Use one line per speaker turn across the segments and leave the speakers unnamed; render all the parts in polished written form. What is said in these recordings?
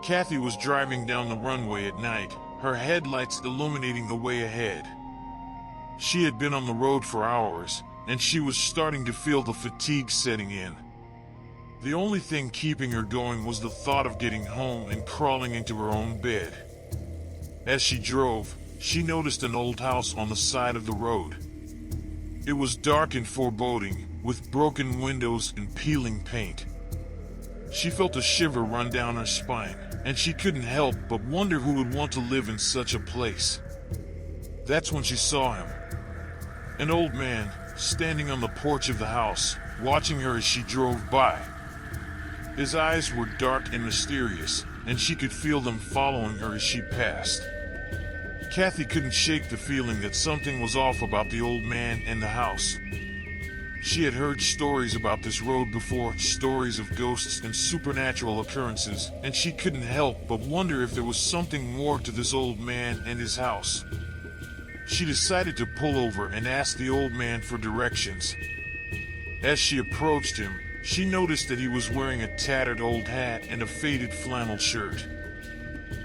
Kathy was driving down the runway at night, her headlights illuminating the way ahead. She had been on the road for hours, and she was starting to feel the fatigue setting in. The only thing keeping her going was the thought of getting home and crawling into her own bed. As she drove, she noticed an old house on the side of the road. It was dark and foreboding, with broken windows and peeling paint. She felt a shiver run down her spine, and she couldn't help but wonder who would want to live in such a place. That's when she saw him. An old man, standing on the porch of the house, watching her as she drove by. His eyes were dark and mysterious, and she could feel them following her as she passed. Kathy couldn't shake the feeling that something was off about the old man and the house. She had heard stories about this road before, stories of ghosts and supernatural occurrences, and she couldn't help but wonder if there was something more to this old man and his house. She decided to pull over and ask the old man for directions. As she approached him, she noticed that he was wearing a tattered old hat and a faded flannel shirt.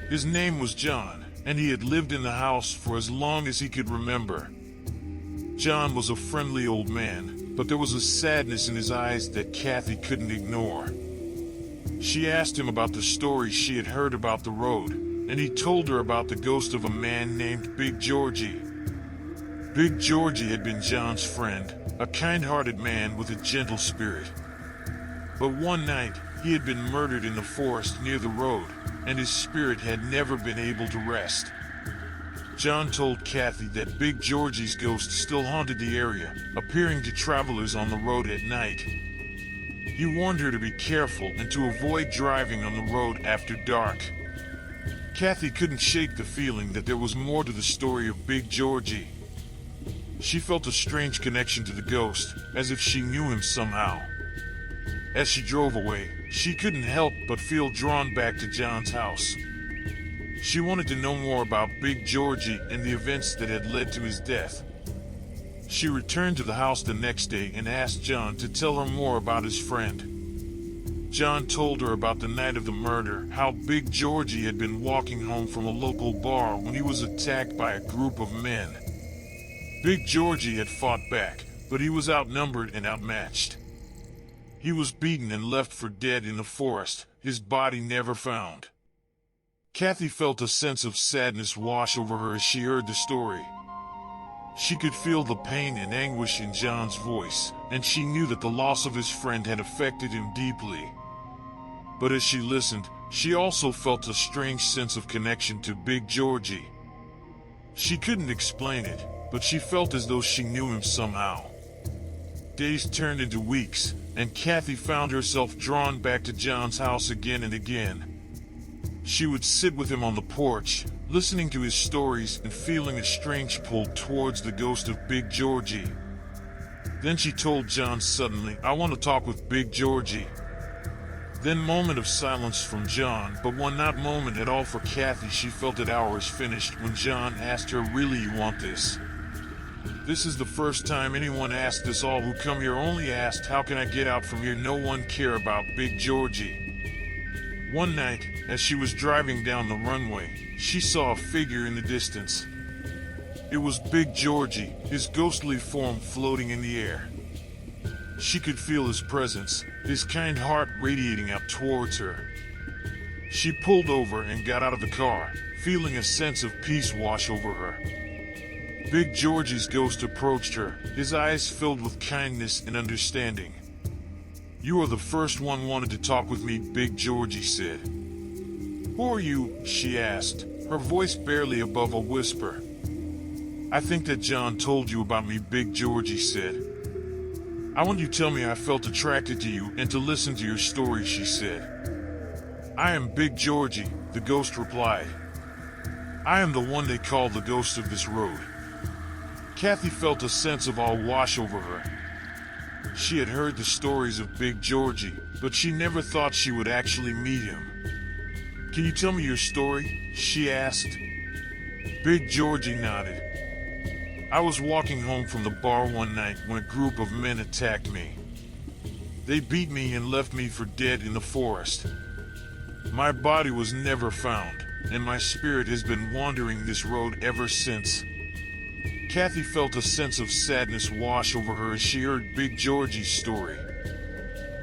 His name was John, and he had lived in the house for as long as he could remember. John was a friendly old man, but there was a sadness in his eyes that Kathy couldn't ignore. She asked him about the stories she had heard about the road, and he told her about the ghost of a man named Big Georgie. Big Georgie had been John's friend, a kind-hearted man with a gentle spirit. But one night, he had been murdered in the forest near the road, and his spirit had never been able to rest. John told Kathy that Big Georgie's ghost still haunted the area, appearing to travelers on the road at night. He warned her to be careful and to avoid driving on the road after dark. Kathy couldn't shake the feeling that there was more to the story of Big Georgie. She felt a strange connection to the ghost, as if she knew him somehow. As she drove away, she couldn't help but feel drawn back to John's house. She wanted to know more about Big Georgie and the events that had led to his death. She returned to the house the next day and asked John to tell her more about his friend. John told her about the night of the murder, how Big Georgie had been walking home from a local bar when he was attacked by a group of men. Big Georgie had fought back, but he was outnumbered and outmatched. He was beaten and left for dead in the forest, his body never found. Kathy felt a sense of sadness wash over her as she heard the story. She could feel the pain and anguish in John's voice, and she knew that the loss of his friend had affected him deeply. But as she listened, she also felt a strange sense of connection to Big Georgie. She couldn't explain it, but she felt as though she knew him somehow. Days turned into weeks, and Kathy found herself drawn back to John's house again and again. She would sit with him on the porch, listening to his stories and feeling a strange pull towards the ghost of Big Georgie. Then she told John suddenly, "I want to talk with Big Georgie." Then moment of silence from John, but one not moment at all for Kathy. She felt it hours finished when John asked her, "Really you want this?" "This is the first time anyone asked this. All who come here only asked, how can I get out from here? No one care about Big Georgie." One night, as she was driving down the runway, she saw a figure in the distance. It was Big Georgie, his ghostly form floating in the air. She could feel his presence, his kind heart radiating out towards her. She pulled over and got out of the car, feeling a sense of peace wash over her. Big Georgie's ghost approached her, his eyes filled with kindness and understanding. "You are the first one wanted to talk with me," Big Georgie said. "Who are you?" she asked, her voice barely above a whisper. "I think that John told you about me," Big Georgie said. "I want you to tell me I felt attracted to you and to listen to your story," she said. "I am Big Georgie," the ghost replied. "I am the one they call the ghost of this road." Kathy felt a sense of awe wash over her. She had heard the stories of Big Georgie, but she never thought she would actually meet him. "Can you tell me your story?" she asked. Big Georgie nodded. "I was walking home from the bar one night when a group of men attacked me. They beat me and left me for dead in the forest. My body was never found, and my spirit has been wandering this road ever since. Kathy felt a sense of sadness wash over her as she heard Big Georgie's story.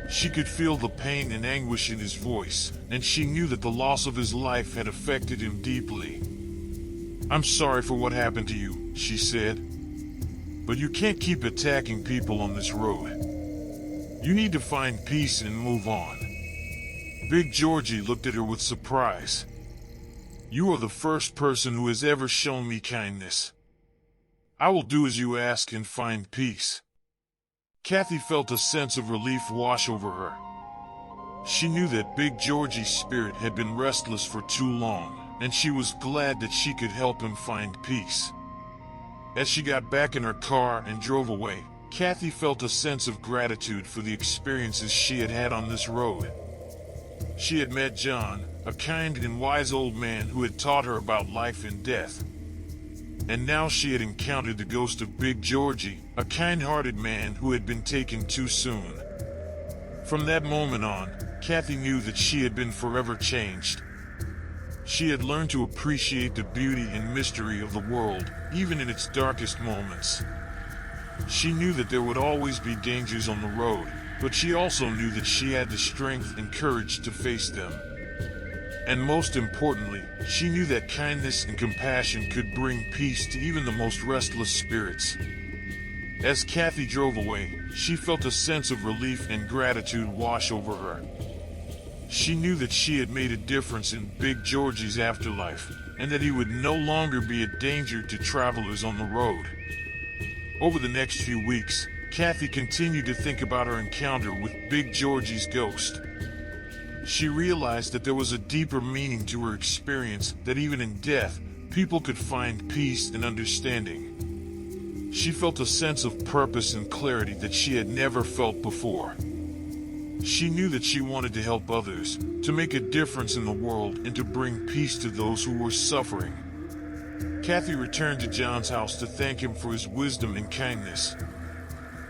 She could feel the pain and anguish in his voice, and she knew that the loss of his life had affected him deeply. "I'm sorry for what happened to you," she said. "But you can't keep attacking people on this road. You need to find peace and move on." Big Georgie looked at her with surprise. "You are the first person who has ever shown me kindness. I will do as you ask and find peace." Kathy felt a sense of relief wash over her. She knew that Big Georgie's spirit had been restless for too long, and she was glad that she could help him find peace. As she got back in her car and drove away, Kathy felt a sense of gratitude for the experiences she had had on this road. She had met John, a kind and wise old man who had taught her about life and death. And now she had encountered the ghost of Big Georgie, a kind-hearted man who had been taken too soon. From that moment on, Kathy knew that she had been forever changed. She had learned to appreciate the beauty and mystery of the world, even in its darkest moments. She knew that there would always be dangers on the road, but she also knew that she had the strength and courage to face them. And most importantly, she knew that kindness and compassion could bring peace to even the most restless spirits. As Kathy drove away, she felt a sense of relief and gratitude wash over her. She knew that she had made a difference in Big Georgie's afterlife, and that he would no longer be a danger to travelers on the road. Over the next few weeks, Kathy continued to think about her encounter with Big Georgie's ghost. She realized that there was a deeper meaning to her experience, that even in death, people could find peace and understanding. She felt a sense of purpose and clarity that she had never felt before. She knew that she wanted to help others, to make a difference in the world, and to bring peace to those who were suffering. Kathy returned to John's house to thank him for his wisdom and kindness.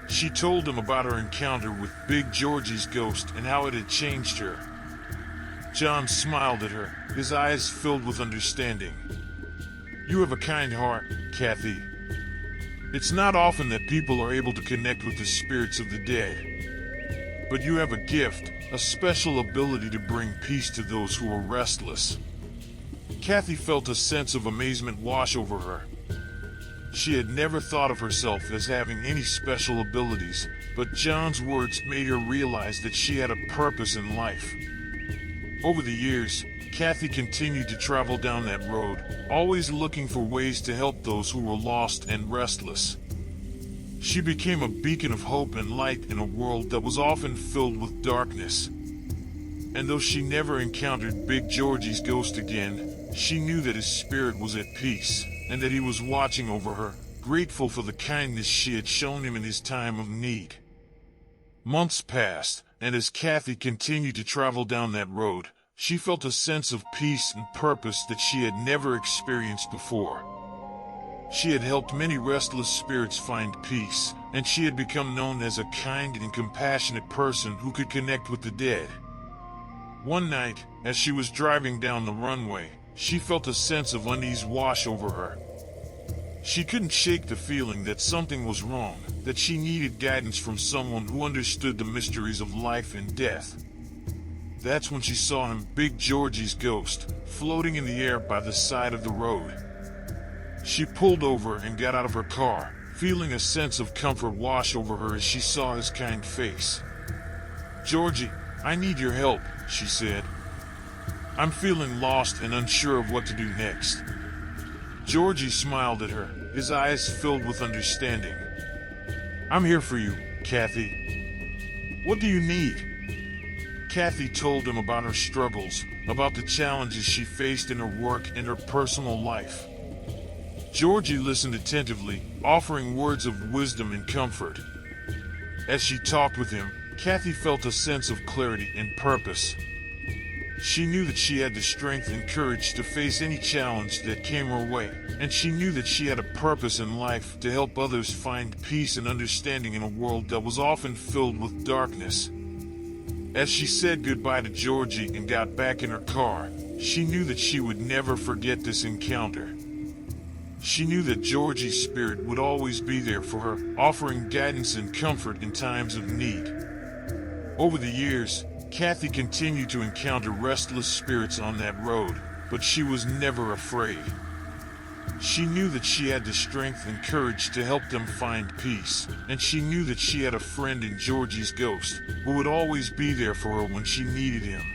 She told him about her encounter with Big Georgie's ghost and how it had changed her. John smiled at her, his eyes filled with understanding. "You have a kind heart, Kathy. It's not often that people are able to connect with the spirits of the dead. But you have a gift, a special ability to bring peace to those who are restless." Kathy felt a sense of amazement wash over her. She had never thought of herself as having any special abilities, but John's words made her realize that she had a purpose in life. Over the years, Kathy continued to travel down that road, always looking for ways to help those who were lost and restless. She became a beacon of hope and light in a world that was often filled with darkness. And though she never encountered Big Georgie's ghost again, she knew that his spirit was at peace, and that he was watching over her, grateful for the kindness she had shown him in his time of need. Months passed, and as Kathy continued to travel down that road, she felt a sense of peace and purpose that she had never experienced before. She had helped many restless spirits find peace, and she had become known as a kind and compassionate person who could connect with the dead. One night, as she was driving down the runway, she felt a sense of unease wash over her. She couldn't shake the feeling that something was wrong, that she needed guidance from someone who understood the mysteries of life and death. That's when she saw him, Big Georgie's ghost, floating in the air by the side of the road. She pulled over and got out of her car, feeling a sense of comfort wash over her as she saw his kind face. "Georgie, I need your help," she said. "I'm feeling lost and unsure of what to do next." Georgie smiled at her, his eyes filled with understanding. "I'm here for you, Kathy. What do you need?" Kathy told him about her struggles, about the challenges she faced in her work and her personal life. Georgie listened attentively, offering words of wisdom and comfort. As she talked with him, Kathy felt a sense of clarity and purpose. She knew that she had the strength and courage to face any challenge that came her way, and she knew that she had a purpose in life to help others find peace and understanding in a world that was often filled with darkness. As she said goodbye to Georgie and got back in her car, she knew that she would never forget this encounter. She knew that Georgie's spirit would always be there for her, offering guidance and comfort in times of need. Over the years, Kathy continued to encounter restless spirits on that road, but she was never afraid. She knew that she had the strength and courage to help them find peace, and she knew that she had a friend in Georgie's ghost, who would always be there for her when she needed him.